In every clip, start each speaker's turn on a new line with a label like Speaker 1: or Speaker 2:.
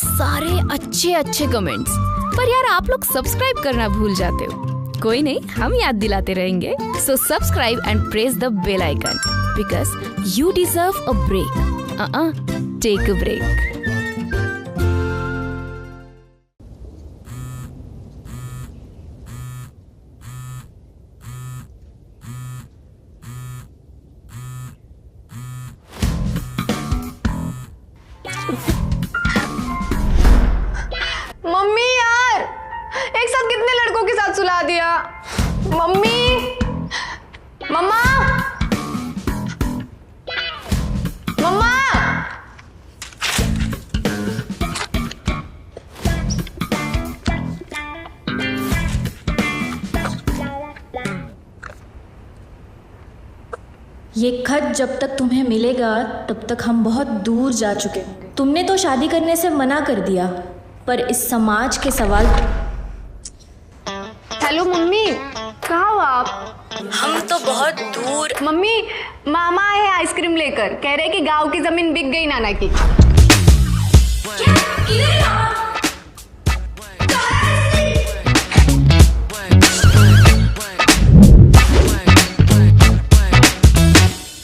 Speaker 1: सारे अच्छे अच्छे कमेंट्स, पर यार आप लोग सब्सक्राइब करना भूल जाते हो। कोई नहीं, हम याद दिलाते रहेंगे। So subscribe and press the bell icon because you deserve a break. Take a break.
Speaker 2: Mummy यार, एक साथ कितने लड़कों के साथ सुला दिया। Mummy, mama, mama.
Speaker 3: ये खत जब तक तुम्हें मिलेगा तब तक हम बहुत दूर जा चुके होंगे। तुमने तो शादी करने से मना कर दिया, पर इस समाज के सवाल।
Speaker 2: हेलो मम्मी, कहाँ हो आप?
Speaker 3: हम तो बहुत दूर।
Speaker 2: मम्मी, मामा है आइसक्रीम लेकर, कह रहे कि गांव की जमीन बिक गई नाना की।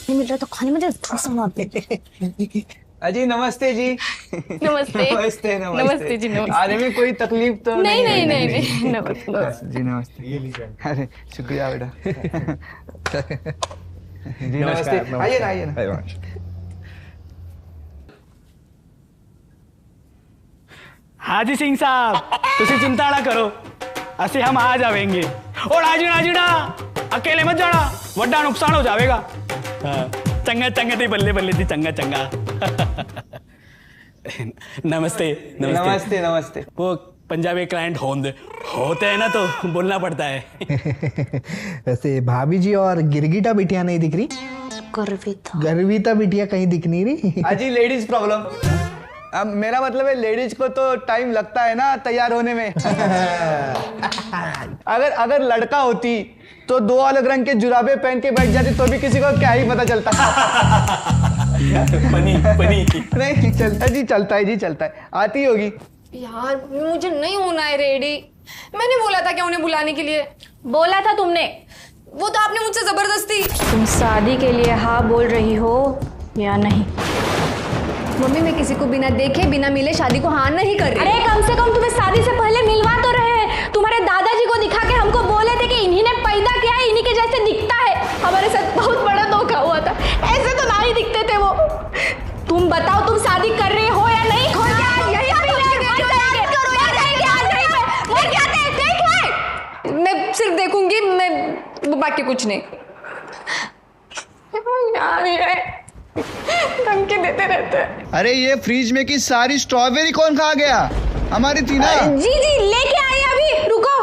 Speaker 2: मिल रहा तो खाने में
Speaker 4: अजी नमस्ते जी।
Speaker 2: नमस्ते
Speaker 4: नमस्ते
Speaker 2: नमस्ते जी, नमस्ते।
Speaker 4: आने में कोई तकलीफ तो
Speaker 2: नहीं नहीं नहीं नहीं, नमस्ते
Speaker 4: जी। नमस्ते, ये लीजिए। अरे शुक्रिया बेटा। जी नमस्ते, आइए ना आइए ना।
Speaker 5: हाजी सिंह साहब, तुसी चिंता ना करो, असी हम आ जाएंगे। और आजुना अकेले मत जाना, वड्डा नुकसान हो जाएगा। चंगा चंगा थी, बल्ले बल्ले थी, चंगा चंगा। नमस्ते नमस्ते
Speaker 4: नमस्ते नमस्ते।
Speaker 5: वो पंजाबी क्लाइंट होते हैं ना, तो बोलना पड़ता है।
Speaker 6: वैसे भाभी जी और गिरगिटा बिटिया नहीं दिख रही? गर्विता बिटिया कहीं दिख नहीं रही?
Speaker 4: अजी लेडीज प्रॉब्लम। अब मेरा मतलब है लेडीज को तो टाइम लगता है ना तैयार होने में। अगर लड़का होती तो दो अलग रंग के जुराबे पहन के बैठ जाती तो भी किसी को क्या ही पता चलता।
Speaker 5: पनी
Speaker 4: नहीं चलता जी, चलता है जी, चलता है। आती होगी
Speaker 2: यार, मुझे नहीं होना है रेडी। मैंने बोला था क्या उन्हें बुलाने के लिए?
Speaker 3: बोला था तुमने।
Speaker 2: वो तो आपने मुझसे जबरदस्ती।
Speaker 3: तुम शादी के लिए हाँ बोल रही हो या नहीं?
Speaker 2: मम्मी, मैं किसी को बिना देखे बिना मिले शादी को हाँ नहीं कर रही।
Speaker 3: अरे कम से कम तुम्हें शादी से पहले मिलवा तो रहे हैं। तुम्हारे दादाजी को दिखा के हमको बोले थे कि इन्हीं ने पैदा किया है, इन्हीं के जैसे दिखता है।
Speaker 2: हमारे साथ बहुत बड़ा धोखा हुआ था, ऐसे तो ना ही दिखते थे वो।
Speaker 3: तुम बताओ, तुम शादी कर रही हो या नहीं?
Speaker 2: मैं सिर्फ देखूंगी, मैं बाकी कुछ नहीं। यार ये धमकी देते रहते हैं।
Speaker 4: अरे ये फ्रिज में की सारी स्ट्रॉबेरी कौन खा गया? हमारी थी ना।
Speaker 2: जी लेके आई अभी, रुको।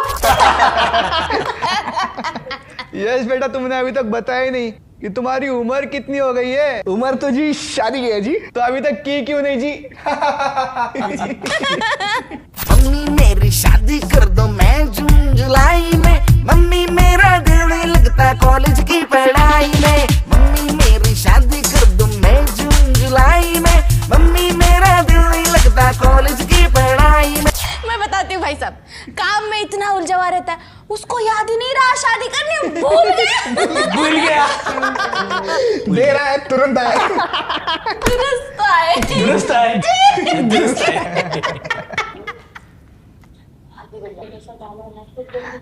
Speaker 4: यस बेटा, तुमने अभी तक बताया ही नहीं कि तुम्हारी उम्र कितनी हो गई है।
Speaker 6: उम्र तो जी शादी की है जी।
Speaker 4: तो अभी तक की क्यों नहीं जी?
Speaker 7: मम्मी मेरी शादी कर दो मैं जून जुलाई में। मम्मी मेरा दिल नहीं लगता कॉलेज की पढ़ाई में। मम्मी मेरी शादी कर दो मैं जून जुलाई में। मम्मी मेरा दिल नहीं लगता कॉलेज की पढ़ाई में।
Speaker 3: मैं बताती हूँ भाई साहब, काम में इतना उलझा हुआ रहता है, उसको याद ही नहीं रहा शादी करने, भूल गया।
Speaker 6: दे रहा है, तुरंत आए।
Speaker 5: दुरुस्त है।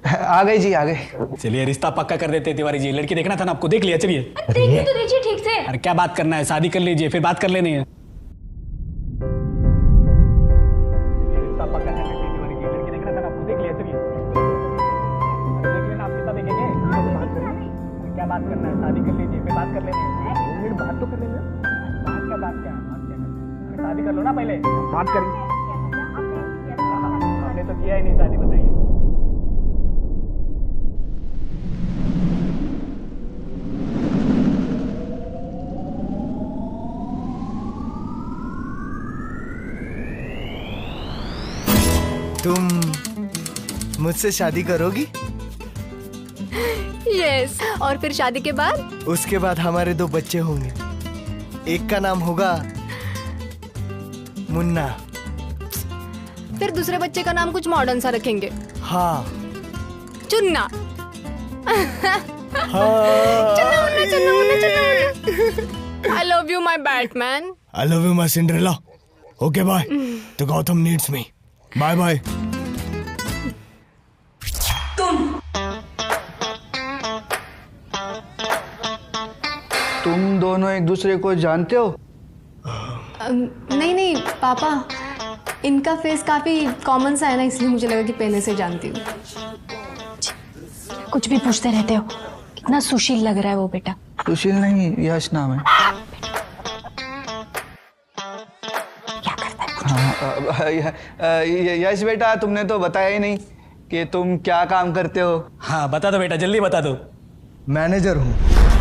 Speaker 4: आ गई जी, आ गई।
Speaker 5: चलिए रिश्ता पक्का कर देते तिवारी जी। लड़की देखना था ना आपको, देख लिया। चलिए
Speaker 3: देखिए तो दीजिए ठीक से।
Speaker 5: अरे क्या बात करना है, शादी कर लीजिए, फिर बात कर लेनी है। क्या बात करना है, शादी कर लीजिए, फिर बात कर लेनी है। बात तो कर लेना। बात क्या शादी कर लो ना पहले, बात करेंगे। आपने तो किया ही नहीं शादी, बताइए।
Speaker 6: तुम मुझसे शादी करोगी?
Speaker 2: यस। और फिर शादी के बाद?
Speaker 6: उसके बाद हमारे 2 बच्चे होंगे। एक का नाम होगा मुन्ना
Speaker 2: फिर दूसरे बच्चे का नाम कुछ मॉडर्न सा रखेंगे।
Speaker 4: हाँ
Speaker 2: Chunna. I love you, my Batman.
Speaker 8: I love you, my Cinderella. Okay, bye. The Gotham needs me. Bye bye.
Speaker 4: तुम दोनों एक दूसरे को जानते हो?
Speaker 2: नहीं नहीं पापा, इनका फेस काफी कॉमन सा है ना, इसलिए मुझे लगा कि पहले से जानती हूँ।
Speaker 3: कुछ भी पूछते रहते हो। कितना सुशील लग रहा है वो बेटा।
Speaker 4: सुशील नहीं, यश नाम है।
Speaker 3: क्या करता है?
Speaker 4: हाँ, यश बेटा, तुमने तो बताया ही नहीं कि तुम क्या काम करते हो।
Speaker 5: हाँ बता दो बेटा, जल्दी बता दो।
Speaker 6: मैनेजर हूँ।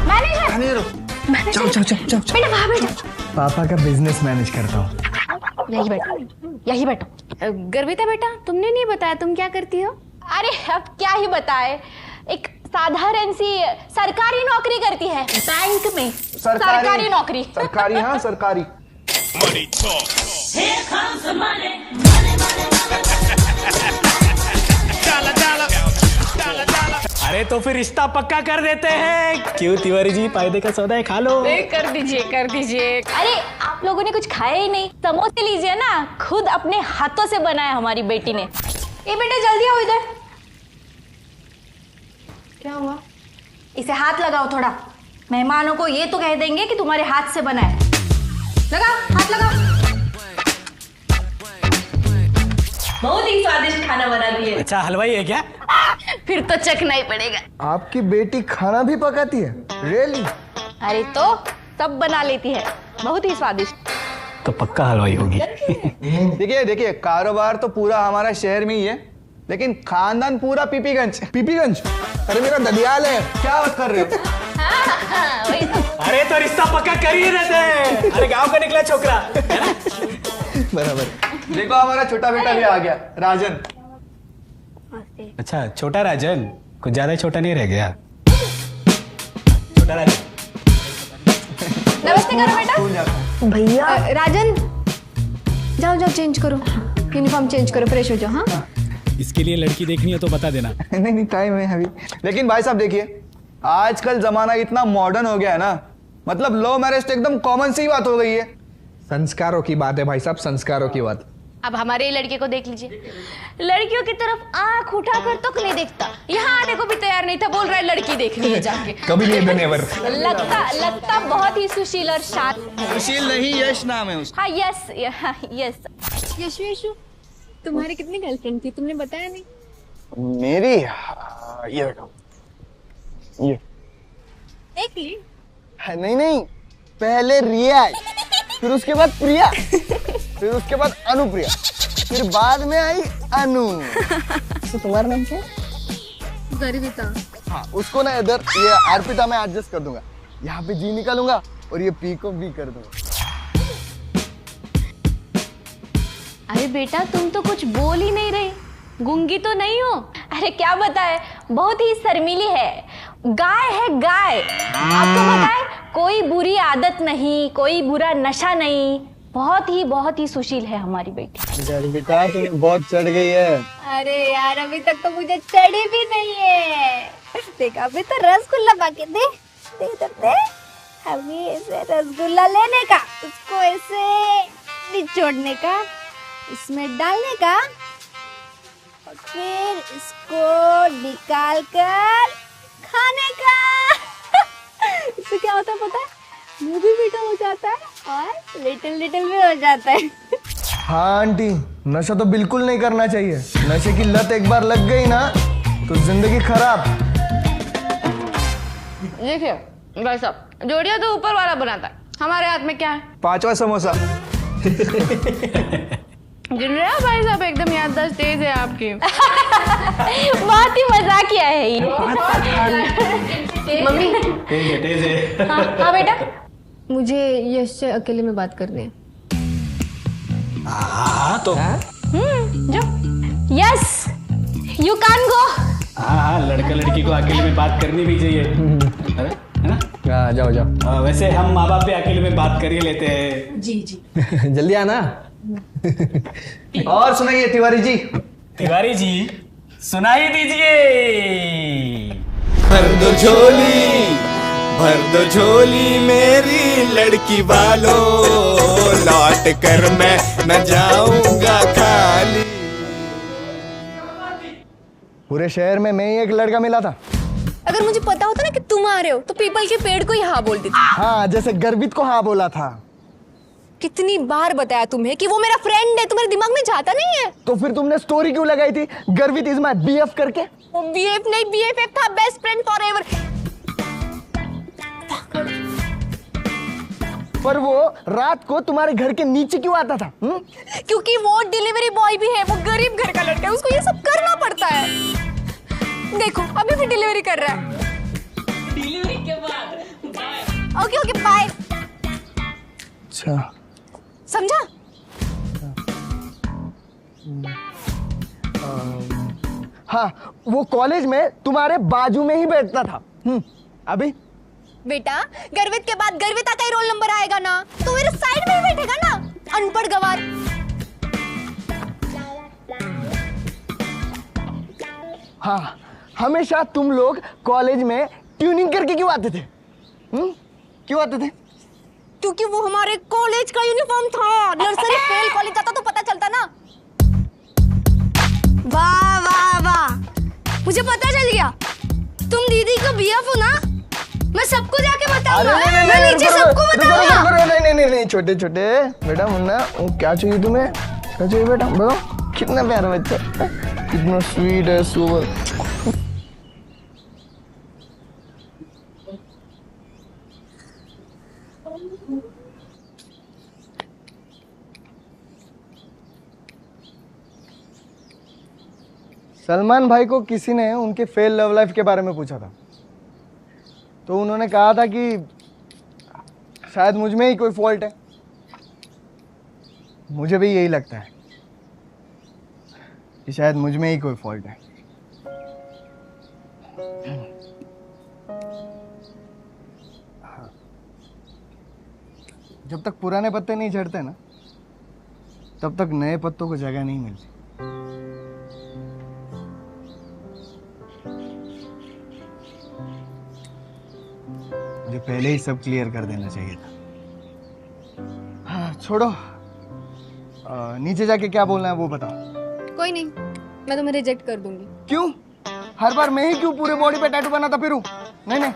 Speaker 4: मैनेजर हो?
Speaker 6: जाओ जाओ जाओ जाओ।
Speaker 3: बेटा वहाँ बैठो।
Speaker 6: पापा का बिजनेस मैनेज करता हूँ।
Speaker 3: यही बैठो, यही बैठो।
Speaker 2: गर्विता बेटा, तुमने नहीं बताया तुम क्या करती हो?
Speaker 3: अरे अब क्या ही बताए, एक साधारण सी सरकारी नौकरी करती है बैंक में। सरकारी नौकरी।
Speaker 4: सरकारी, हाँ सरकारी।
Speaker 5: अरे तो फिर रिश्ता पक्का कर देते हैं। क्यों तिवारी जी, फायदे का सौदा है, खा लो।
Speaker 2: कर दीजिए कर दीजिए।
Speaker 3: अरे आप लोगों ने कुछ खाया ही नहीं, समोसे लीजिए ना, खुद अपने हाथों से बनाया हमारी बेटी ने। ए बेटा जल्दी आओ इधर।
Speaker 2: क्या हुआ?
Speaker 3: इसे हाथ लगाओ थोड़ा, मेहमानों को ये तो कह देंगे कि तुम्हारे हाथ से बना है। लगाओ हाथ लगाओ। बहुत ही स्वादिष्ट खाना बना दिए।
Speaker 5: अच्छा हलवाई है क्या?
Speaker 3: फिर तो चखना ही पड़ेगा।
Speaker 6: आपकी बेटी खाना भी पकाती है? रियली?
Speaker 3: अरे तो सब बना लेती है, बहुत ही स्वादिष्ट।
Speaker 5: तो पक्का हलवाई होगी।
Speaker 4: देखिए देखिए, कारोबार तो पूरा हमारा शहर में ही है, लेकिन खानदान पूरा पीपीगंज।
Speaker 6: पीपीगंज? अरे मेरा ददियाल है।
Speaker 4: क्या बात कर रहे हो?
Speaker 3: वही तो।
Speaker 5: अरे तो रिश्ता पक्का कर ही देते हैं। अरे गांव का निकला छोकरा।
Speaker 6: बराबर।
Speaker 4: देखो हमारा छोटा बेटा भी आ गया, राजन।
Speaker 5: अच्छा छोटा राजन, कुछ ज्यादा छोटा नहीं रह गया। छोटा राजन।
Speaker 3: नमस्ते करो बेटा।
Speaker 2: भैया राजन, जाओ जाओ चेंज करो, यूनिफॉर्म चेंज करो, फ्रेश हो जाओ। हाँ
Speaker 5: इसके लिए लड़की देखनी है तो बता देना।
Speaker 4: नहीं नहीं, टाइम है अभी। लेकिन भाई साहब देखिए, आजकल जमाना इतना मॉडर्न हो गया है ना, मतलब लव मैरिज तो एकदम कॉमन सी बात हो गई है।
Speaker 6: संस्कारों की बात है भाई साहब, संस्कारों की बात।
Speaker 3: अब हमारे लड़के को देख लीजिए, लड़कियों की तरफ आंख उठाकर तक नहीं देखता, यहाँ आने को भी तैयार नहीं था, बोल रहा है लड़की देखनी है जाके।
Speaker 6: कभी नहीं धन्यवाद।
Speaker 3: लगता बहुत ही सुशील और शांत है।
Speaker 4: सुशील नहीं, यश नाम है उसका।
Speaker 3: हाँ यस यस।
Speaker 2: यशु यशु, तुम्हारी कितनी गर्लफ्रेंड थी, तुमने बताया नहीं?
Speaker 4: मेरी ये देखो, ये
Speaker 2: एक ली।
Speaker 4: नहीं नहीं, पहले रिया, फिर उसके बाद प्रिया, फिर उसके बाद अनुप्रिया, फिर बाद में आई अनु। तो तुम्हारा नाम क्या?
Speaker 2: गर्विता।
Speaker 4: हाँ, उसको ना इधर ये अर्पिता में एडजस्ट कर दूंगा, यहाँ पे जी निकालूंगा और ये पी को बी कर दूंगा।
Speaker 3: अरे बेटा तुम तो कुछ बोल ही नहीं रही, गूंगी तो नहीं हो? अरे क्या बताए, बहुत ही शर्मीली है, गाय है गाय। आपको बताए, कोई बुरी आदत नहीं, कोई बुरा नशा नहीं, बहुत ही सुशील है हमारी बेटी।
Speaker 4: बेटा तुम्हें बहुत चढ़ गई है।
Speaker 2: अरे यार अभी तक तो मुझे चढ़ी भी नहीं है। देख अभी तो रसगुल्ला बाकी, दे दे दे। अभी ऐसे रसगुल्ला लेने का, उसको ऐसे निचोड़ने का, इसमें डालने का, और फिर इसको निकाल कर खाने का। इससे क्या होता है पता है? मुंह भी मीठा हो जाता है और लिटिल लिटिल भी हो जाता है।
Speaker 6: हाँ आंटी, नशा तो बिल्कुल नहीं करना चाहिए। नशे की लत एक बार लग गई ना तो जिंदगी खराब।
Speaker 2: देखिए भाई साहब, जोड़िया तो ऊपर वाला बनाता है, हमारे हाथ में क्या है?
Speaker 4: 5वां समोसा।
Speaker 2: गिन रहे हो भाई साहब, एकदम याददाश्त तेज है आपकी।
Speaker 3: बहुत ही मजाकिया है ये।
Speaker 2: मम्मी।
Speaker 5: तेज है।
Speaker 3: हाँ बेटा।
Speaker 2: मुझे यश से अकेले में बात करनी है।
Speaker 5: हाँ तो
Speaker 3: जो यस यू कैन गो।
Speaker 5: हाँ लड़का लड़की को अकेले में बात करनी भी चाहिए, है ना?
Speaker 6: हाँ जाओ जाओ।
Speaker 5: वैसे हम माँ बाप भी अकेले में बात कर ही लेते हैं।
Speaker 3: जी
Speaker 6: जल्दी आना। और सुनाइए तिवारी जी।
Speaker 5: तिवारी जी सुनाई दीजिए।
Speaker 8: भर दो झोली मेरी लड़की वालों, लौट कर मैं न जाऊंगा खाली।
Speaker 4: पूरे शहर में मैं ही एक लड़का मिला था।
Speaker 2: अगर मुझे पता होता ना कि तुम आ रहे हो तो पीपल के पेड़ को ही हाँ बोल देती।
Speaker 4: हाँ, जैसे गर्वित को हाँ बोला था।
Speaker 2: कितनी बार बताया तुम्हें कि वो मेरा फ्रेंड है, तुम्हारे दिमाग में जाता नहीं है?
Speaker 4: तो फिर तुमने स्टोरी क्यों लगाई थी गर्वित इज माय बीएफ करके?
Speaker 2: वो बीएफ नहीं, बीएफएफ था, बेस्ट फ्रेंड फॉरएवर।
Speaker 4: पर वो रात को तुम्हारे घर के नीचे क्यों आता था?
Speaker 2: क्योंकि वो डिलीवरी बॉय भी है, वो गरीब घर का लड़का है, उसको ये सब करना पड़ता है। देखो अभी भी डिलीवरी कर रहा है। डिलीवरी के बाद ओके ओके बाय।
Speaker 4: अच्छा
Speaker 2: समझा?
Speaker 4: हाँ, वो कॉलेज में तुम्हारे बाजू में ही बैठता था। अभी
Speaker 2: बेटा गर्वित के बाद गर्विता का ही रोल नंबर आएगा ना, तो मेरे साइड में ही बैठेगा ना, अनपढ़ गवार।
Speaker 4: हाँ, हमेशा तुम लोग कॉलेज में ट्यूनिंग करके क्यों आते थे? क्यों आते थे?
Speaker 2: क्योंकि वो हमारे कॉलेज का यूनिफॉर्म था। नर्सरी फेल कॉलेज जाता तो पता चलता ना। वाह वाह वाह, मुझे पता चल गया तुम दीदी को बीएफ हो ना। मैं सबको जाके बताऊंगा, मैं नीचे सबको बताऊंगा।
Speaker 4: नहीं, छोटे छोटे बेटा मुन्ना, वो क्या चाहिए तुम्हें? क्या चाहिए बेटा? बताओ। कितना प्यारा बच्चा, कितना स्वीट है, सुपर। सलमान भाई को किसी ने उनके फेल लव लाइफ के बारे में पूछा था, तो उन्होंने कहा था कि शायद मुझ में ही कोई फॉल्ट है। मुझे भी यही लगता है कि शायद मुझ में ही कोई फॉल्ट है। जब तक पुराने पत्ते नहीं झड़ते ना, तब तक नए पत्तों को जगह नहीं मिलती। मुझे पहले ही सब क्लियर कर देना चाहिए था। हाँ, छोड़ो। नीचे जाके क्या बोलना है वो बताओ।
Speaker 2: कोई नहीं, मैं तुम्हें रिजेक्ट कर दूंगी।
Speaker 4: क्यों? हर बार मैं ही क्यों पूरे बॉडी पे टैटू बनाता फिरूं? नहीं,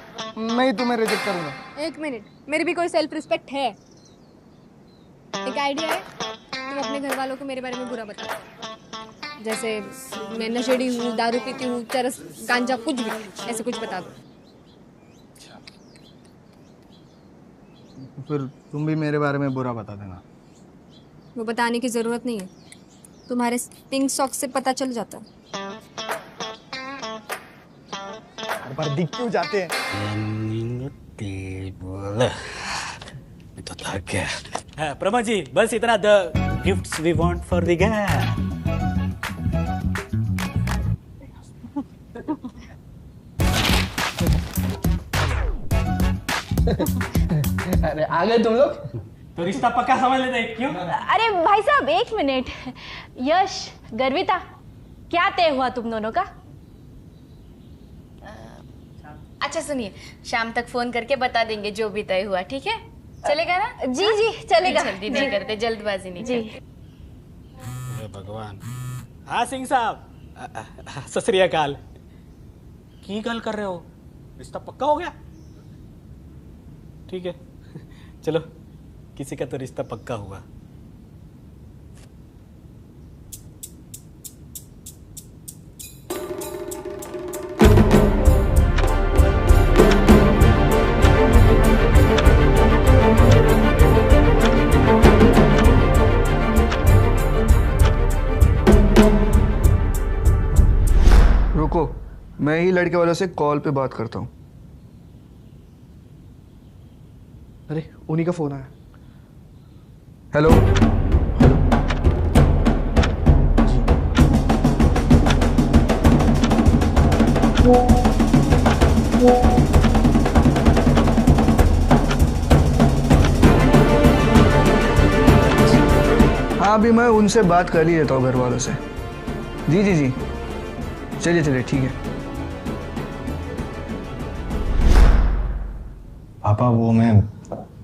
Speaker 4: मैं ही तुम्हें रिजेक्ट करूंगा।
Speaker 2: एक मिनट, मेरी भी कोई सेल्फ रिस्पेक्ट है। एक आइडिया है, तुम अपने घर वालों को मेरे बारे में बुरा बताओ। जैसे मैं नशेड़ी हूँ, दारू पीती हूँ, चरस, गांजा, कुछ भी ऐसे कुछ बता दो।
Speaker 4: फिर तुम भी मेरे बारे में बुरा बता देना।
Speaker 2: वो बताने की जरूरत नहीं है, तुम्हारे पिंक सॉक्स से पता चल जाता।
Speaker 4: हर बार दिख क्यों जाते हैं?
Speaker 5: तो थक गया। प्रमा जी बस इतना, the gifts we want for the girl.
Speaker 6: अरे आ गए तुम लोग?
Speaker 5: तो रिश्ता पक्का समझ लेते हैं क्यों?
Speaker 3: अरे भाई साहब एक मिनट। यश, गर्विता, क्या तय हुआ तुम दोनों का?
Speaker 1: अच्छा सुनिए, शाम तक फोन करके बता देंगे जो भी तय हुआ, ठीक है? चलेगा ना?
Speaker 3: जी जी चलेगा।
Speaker 1: जल्दी नहीं करते, जल्दबाजी नहीं
Speaker 3: जी।
Speaker 1: करते।
Speaker 5: हे भगवान। हाँ सिंह साहब, सत श्री अकाल। की गल कर रहे हो? रिश्ता पक्का हो गया? ठीक है, चलो किसी का तो रिश्ता पक्का हुआ।
Speaker 9: रुको, मैं ही लड़के वालों से कॉल पे बात करता हूँ।
Speaker 6: अरे उन्हीं का फोन आया।
Speaker 9: हेलो। हाँ हाँ अभी मैं उनसे बात कर ही लेता हूँ घर वालों से। जी जी जी, चलिए चलिए ठीक है।
Speaker 8: पापा वो मैं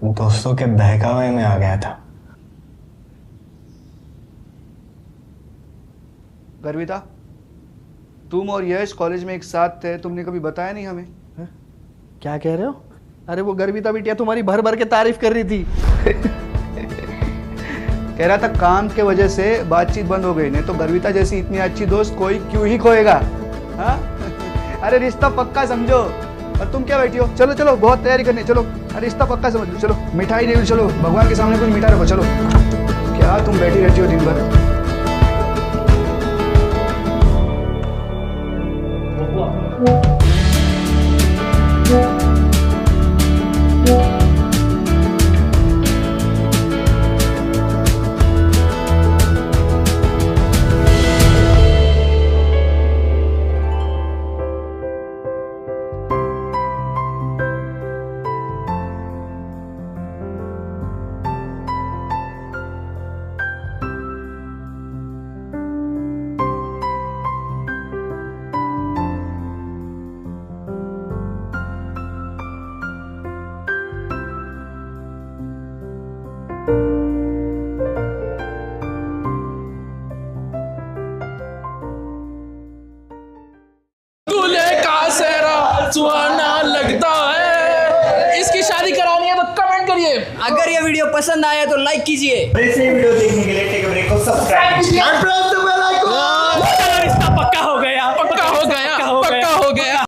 Speaker 8: दोस्तों के बहकावे में आ गया था।
Speaker 9: गर्विता, तुम और यश कॉलेज में एक साथ थे, तुमने कभी बताया नहीं हमें।
Speaker 6: क्या कह रहे हो? अरे वो गर्विता बिटिया तुम्हारी भर भर के तारीफ कर रही थी।
Speaker 9: कह रहा था काम के वजह से बातचीत बंद हो गई, नहीं तो गर्विता जैसी इतनी अच्छी दोस्त कोई क्यों ही खोएगा। हाँ? अरे रिश्ता पक्का समझो। और तुम क्या बैठी हो? चलो चलो बहुत तैयारी करनी, चलो। अरे रिश्ता पक्का समझ लो, चलो मिठाई ले लो, चलो भगवान के सामने कुछ मीठा रखो, चलो। क्या तुम बैठी रहती हो दिन भर?
Speaker 10: दूल्हे का सेहरा सुहाना लगता है। इसकी शादी करानी है तो कमेंट करिए।
Speaker 11: अगर ये वीडियो पसंद आया तो लाइक कीजिए।
Speaker 12: ऐसे वीडियो देखने के लिए टेक अ ब्रेक को सब्सक्राइब कीजिए।